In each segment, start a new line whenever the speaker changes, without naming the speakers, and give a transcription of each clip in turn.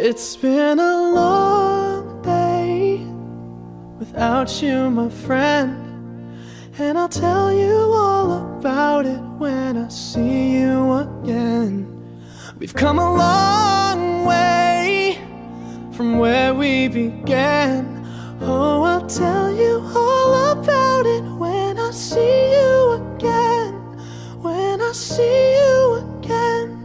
It's been a long day without you, my friend, and I'll tell you all about it when I see you again. We've come a long way from where we began. Oh, I'll tell you all about it when I see you again. When I see you again.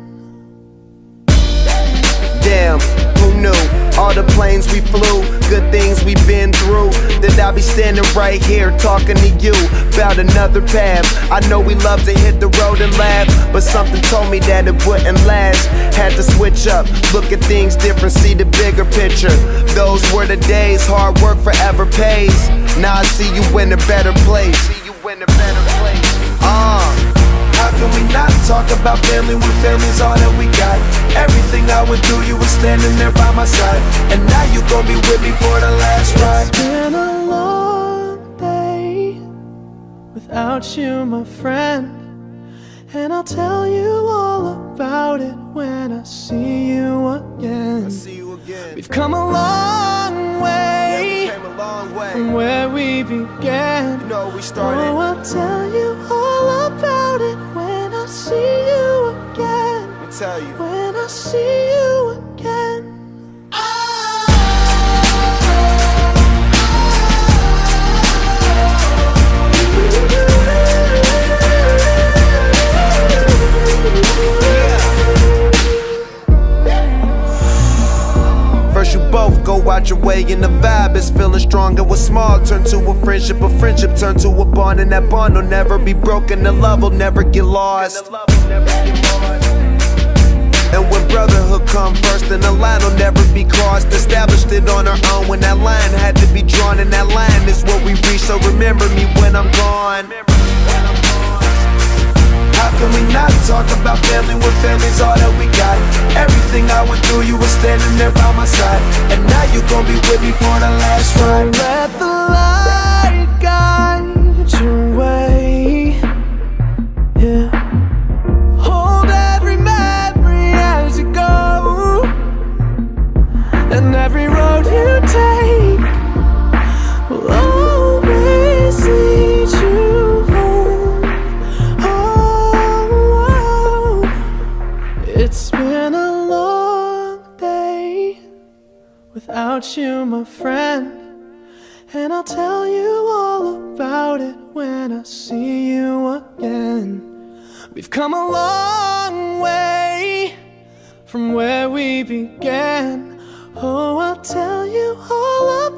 Damn, who knew? All the planes we flew, good things we've been through, that I'll be standing right here talking to you about another path. I know we love to hit the road and laugh, but something told me that it wouldn't last. Had to switch up, look at things different, see the bigger picture. Those were the days, hard work forever pays. Now I see you in a better place. How can we not talk about family when family's all that we got? Everything I would do, you were standing there by my side, and now you gon' be with me for the last ride.
It's been a long day without you, my friend, and I'll tell you all about it when I see you again. We've come a long way, from where we began.
You know we started.
Oh, I'll tell you all about it when I see you again.
Let me tell you.
When I see you again.
First you both go out your way and the vibe is feeling strong. It was small, turned to a friendship turned to a bond, and that bond will never be broken. The love will never get lost. And when brotherhood come first, then the line will never be crossed. Established it on our own when that line had to be drawn, and that line is what we reach. So remember me when I'm gone. How can we not talk about family when family's all that we got? Everything I went through, you were standing there by my side, and now you gon' be with me for the last ride.
Let the light guide your way. Yeah. Hold every memory as you go, and every road you take will always lead you home. Oh, it's been a long day without you, my friend, and I'll tell you all about it when I see you again. We've come a long way from where we began. Oh, I'll tell you all about